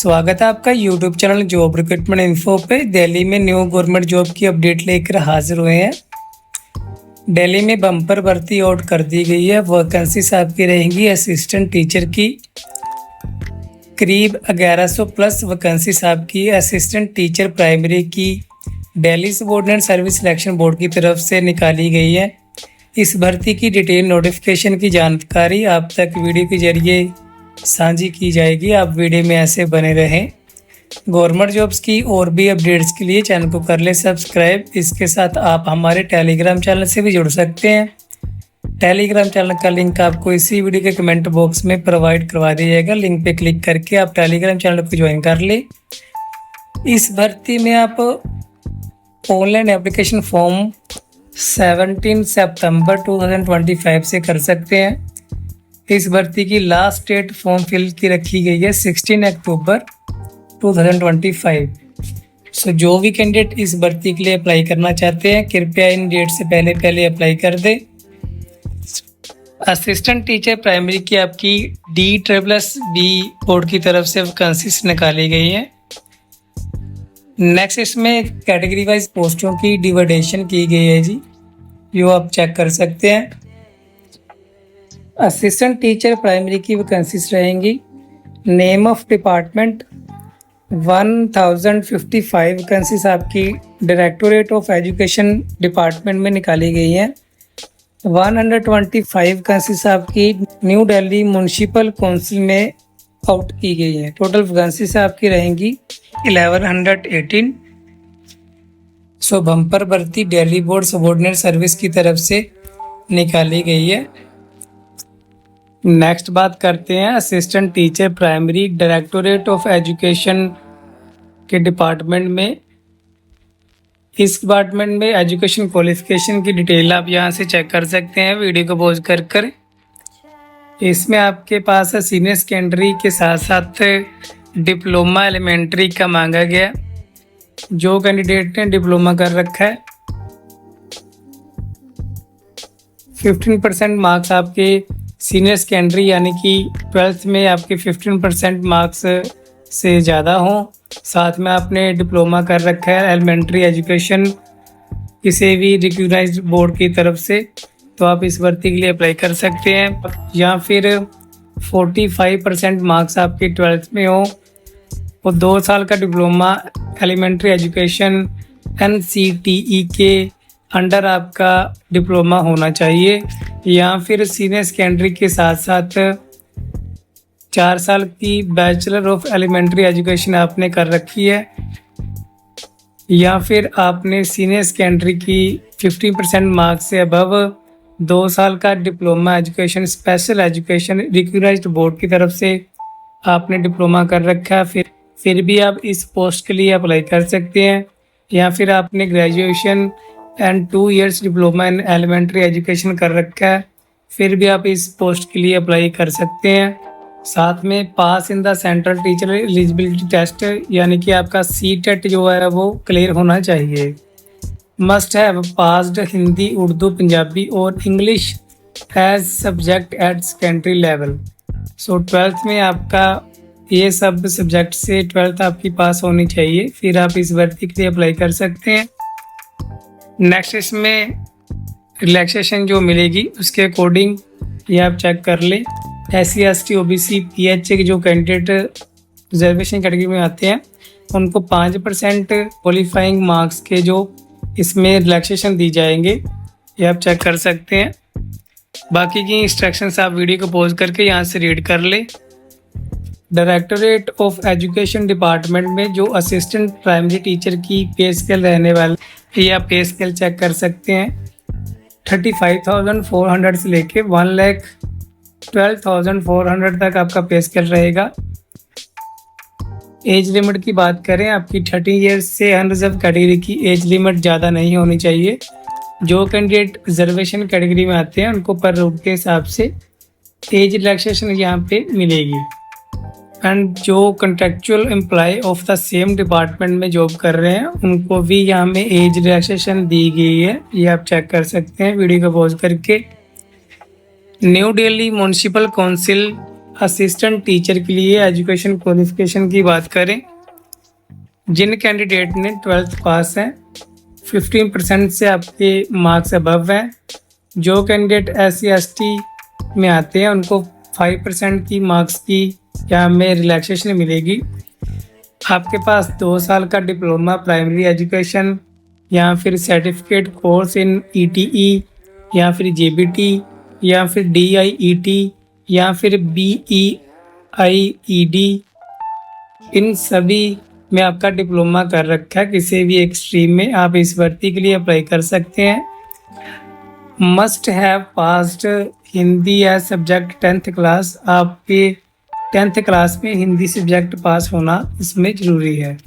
स्वागत है आपका YouTube channel job recruitment info पे। दिल्ली में न्यू गवर्नमेंट जॉब की अपडेट लेकर हाजिर हुए हैं। दिल्ली में बम्पर भर्ती आउट कर दी गई है। वैकेंसीज आपकी रहेंगी असिस्टेंट टीचर की, करीब 1100 प्लस वैकेंसीज आपकी असिस्टेंट टीचर प्राइमरी की Delhi subordinate service selection board की तरफ से निकाली गई है। इस भर्ती की डिटेल नोटिफिकेशन की जानकारी आप तक वीडियो के जरिए साझी की जाएगी। आप वीडियो में ऐसे बने रहें। गवर्नमेंट जॉब्स की और भी अपडेट्स के लिए चैनल को कर ले सब्सक्राइब। इसके साथ आप हमारे टेलीग्राम चैनल से भी जुड़ सकते हैं। टेलीग्राम चैनल का लिंक आपको इसी वीडियो के कमेंट बॉक्स में प्रोवाइड करवा दिया जाएगा। लिंक पे क्लिक करके आप टेलीग्राम चैनल को ज्वाइन कर ले। इस भर्ती में आप ऑनलाइन एप्लीकेशन फॉर्म 17 सितंबर 2025 से कर सकते हैं। इस भर्ती की लास्ट डेट फॉर्म फिल की रखी गई है 16 अक्टूबर 2025। सो जो भी कैंडिडेट इस भर्ती के लिए अप्लाई करना चाहते हैं कृपया इन डेट से पहले अप्लाई कर दें। असिस्टेंट टीचर प्राइमरी की आपकी DSSB बोर्ड की तरफ से वैकेंसीज निकाली गई है। नेक्स्ट इसमें कैटेगरी वाइज पोस्टों की डिवाइडेशन की गई है जी, जो आप चेक कर सकते हैं। असिस्टेंट टीचर प्राइमरी की वैकेंसीज रहेंगी। नेम ऑफ डिपार्टमेंट 1055 वैकेंसीज आपकी डायरेक्टोरेट ऑफ एजुकेशन डिपार्टमेंट में निकाली गई हैं। 125 वैकेंसीज आपकी न्यू दिल्ली म्यूनिसिपल काउंसिल में आउट की गई हैं। टोटल वैकेंसीज आपकी रहेंगी 1118। सो बम्पर भर्ती दिल्ली बोर्ड सबऑर्डिनेट सर्विस की तरफ से निकाली गई है। नेक्स्ट बात करते हैं assistant teacher primary directorate of education के डिपार्टमेंट में। इस डिपार्टमेंट में एजुकेशन क्वालिफिकेशन की डिटेल आप यहां से चेक कर सकते हैं वीडियो को पॉज कर। इसमें आपके पास है सीनियर सेकेंडरी के साथ साथ डिप्लोमा एलिमेंट्री का मांगा गया। जो कैंडिडेट ने डिप्लोमा कर रखा है 15% मार्क्स आपके सीनियर सेकेंडरी यानी कि 12th में आपके 15% मार्क्स से ज़्यादा हों, साथ में आपने डिप्लोमा कर रखा है एलिमेंट्री एजुकेशन किसी भी रिकॉग्नाइज्ड बोर्ड की तरफ से, तो आप इस भर्ती के लिए अप्लाई कर सकते हैं। या फिर 45% मार्क्स आपके 12th में हो और 2 साल का डिप्लोमा एलिमेंट्री एजुकेशन NCTE के अंडर आपका डिप्लोमा होना चाहिए। या फिर सीनियर सेकेंडरी के साथ साथ 4 साल की बैचलर ऑफ एलिमेंट्री एजुकेशन आपने कर रखी है। या फिर आपने सीनियर सेकेंडरी की 50% मार्क्स से अबव 2 साल का diploma education special education recognised board की तरफ से आपने डिप्लोमा कर रखा है, फिर भी आप इस पोस्ट के लिए अप्लाई कर सकते हैं। या फिर आपने graduation and 2 years diploma in elementary education कर रखा है, फिर भी आप इस पोस्ट के लिए अप्लाई कर सकते हैं। साथ में pass in the central teacher eligibility test यानी कि आपका CTET जो है वो क्लियर होना चाहिए। Must have passed Hindi, Urdu, Punjabi और English as subject at secondary level. So 12th में आपका ये सब सब्जेक्ट से 12th आपकी पास होनी चाहिए, फिर आप इस भर्ती के लिए अप्लाई कर सकते हैं। नेक्स्ट इसमें रिलैक्सेशन जो मिलेगी उसके अकॉर्डिंग ये आप चेक कर ले। SC ST OBC PHA के जो कैंडिडेट रिजर्वेशन कैटेगरी में आते हैं उनको 5% क्वालिफाइंग मार्क्स के जो इसमें रिलैक्सेशन दी जाएंगे, ये आप चेक कर सकते हैं। बाकी की इंस्ट्रक्शंस आप वीडियो को पॉज करके यहाँ से रीड कर ले। डायरेक्टोरेट ऑफ एजुकेशन डिपार्टमेंट में जो असिस्टेंट प्राइमरी टीचर की पे स्केल रहने वाले, ये आप पे स्केल चेक कर सकते हैं। 35,400 से लेके 1,12,400 तक आपका पे स्केल रहेगा। एज लिमिट की बात करें आपकी 30 ईयर्स से अनरिजर्व कैटेगरी की एज लिमिट ज़्यादा नहीं होनी चाहिए। जो कैंडिडेट रिजर्वेशन कैटेगरी में आते हैं उनको पर रूट के हिसाब से एज रिलैक्सेशन यहाँ पे मिलेगी। एंड जो contractual employ of the same department में जॉब कर रहे हैं उनको भी यहाँ में एज रिलैक्सेशन दी गई है, ये आप चेक कर सकते हैं वीडियो को पॉज करके। New Delhi municipal council assistant teacher के लिए एजुकेशन क्वालिफिकेशन की बात करें, जिन कैंडिडेट ने 12th पास हैं 15% से आपके मार्क्स अबव हैं। जो कैंडिडेट SC/ST में आते हैं उनको 5% की मार्क्स की यहाँ में रिलैक्सेशन मिलेगी। आपके पास 2 साल का डिप्लोमा प्राइमरी एजुकेशन या फिर सर्टिफिकेट कोर्स इन ETE या फिर JBT या फिर DIET या फिर BEIED, इन सभी में आपका डिप्लोमा कर रखा है किसी भी एक स्ट्रीम में, आप इस भर्ती के लिए अप्लाई कर सकते हैं। Must have passed Hindi as subject 10th class, आपके 10th क्लास में हिंदी सब्जेक्ट पास होना इसमें ज़रूरी है।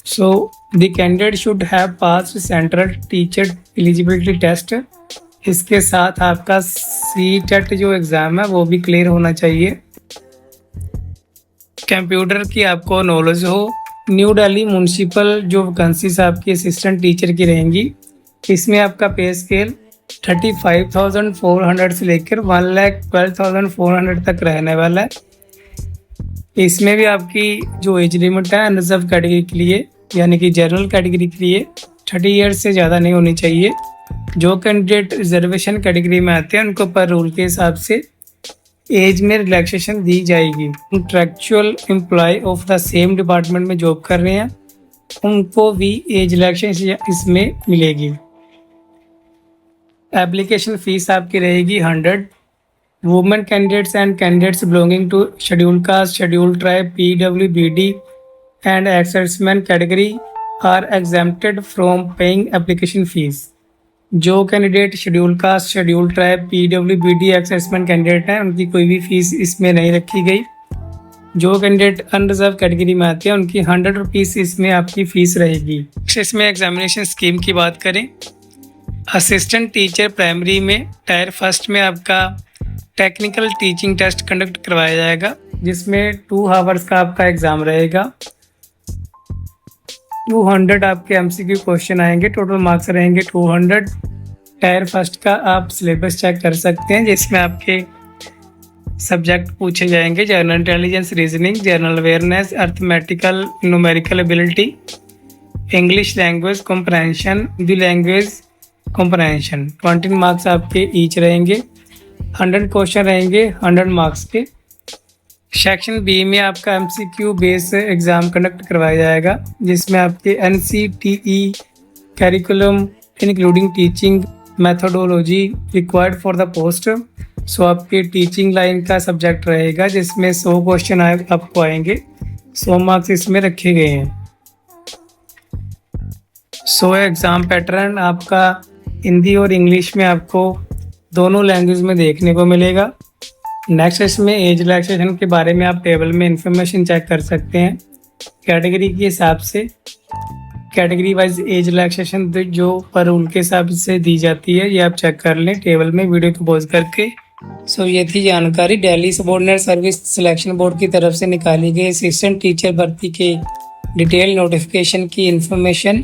So the candidate should have passed central teacher eligibility test. इसके साथ आपका CTET जो एग्ज़ाम है वो भी क्लियर होना चाहिए। कंप्यूटर की आपको नॉलेज हो। न्यू दिल्ली म्यूनसिपल जो वैकेंसीज आपकी असिस्टेंट टीचर की रहेंगी, इसमें आपका पे स्केल 35,400 से लेकर 1,12,400 तक रहने वाला है। इसमें भी आपकी जो एज लिमिट है अनरिजर्व कैटेगरी के लिए यानी कि जनरल कैटेगरी के लिए 30 ईयर्स से ज़्यादा नहीं होनी चाहिए। जो कैंडिडेट रिजर्वेशन कैटेगरी में आते हैं उनको पर रूल के हिसाब से एज में रिलैक्सेशन दी जाएगी। Contractual employ of the same department में जॉब कर रहे हैं उनको भी एज रिलैक्सेशन इसमें मिलेगी। एप्लीकेशन फ़ीस आपकी रहेगी 100। Women candidates and candidates belonging to schedule caste, schedule tribe, PWBD and ex-serviceman category are exempted from paying application fees. जो candidate schedule caste, schedule tribe, PWBD ex-serviceman candidate हैं उनकी कोई भी fees इसमें नहीं रखी गई। जो कैंडिडेट अनरिजर्व कैटेगरी में आते हैं उनकी 100 रुपीज़ इसमें आपकी फ़ीस रहेगी। इसमें एग्जामिनेशन स्कीम की बात करें, असिस्टेंट टीचर प्राइमरी में टायर फर्स्ट में आपका टेक्निकल टीचिंग टेस्ट कंडक्ट करवाया जाएगा जिसमें 2 आवर्स का आपका एग्ज़ाम रहेगा। 200 आपके MCQ क्वेश्चन आएंगे, टोटल मार्क्स रहेंगे 200। टायर फर्स्ट का आप सिलेबस चेक कर सकते हैं जिसमें आपके सब्जेक्ट पूछे जाएंगे general intelligence, reasoning, general awareness, arithmetical, numerical ability, English language comprehension, Hindi language comprehension. 20 marks आपके ईच रहेंगे। 100 क्वेश्चन रहेंगे 100 मार्क्स के। सेक्शन बी में आपका MCQ बेस एग्ज़ाम कंडक्ट करवाया जाएगा जिसमें आपके NCTE curriculum including teaching methodology required for the post. So आपके टीचिंग लाइन का सब्जेक्ट रहेगा जिसमें 100 क्वेश्चन आपको आएंगे, 100 मार्क्स इसमें रखे गए हैं। सो एग्ज़ाम पैटर्न आपका हिंदी और इंग्लिश में आपको दोनों लैंग्वेज में देखने को मिलेगा। नेक्स्ट इसमें एज रिलैक्सेशन के बारे में आप टेबल में इंफॉर्मेशन चेक कर सकते हैं कैटेगरी के हिसाब से। कैटेगरी वाइज एज रिलैक्सेशन जो पर रूल के हिसाब से दी जाती है ये आप चेक कर लें टेबल में वीडियो को पॉज करके। सो ये थी जानकारी Delhi subordinate service selection board की तरफ से निकाली गई असिस्टेंट टीचर भर्ती के डिटेल नोटिफिकेशन की इंफॉर्मेशन।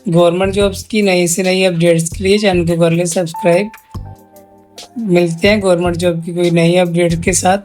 गवर्नमेंट जॉब्स की नई से नई अपडेट्स के लिए चैनल को कर ले सब्सक्राइब। मिलते हैं गवर्नमेंट जॉब की कोई नई अपडेट के साथ।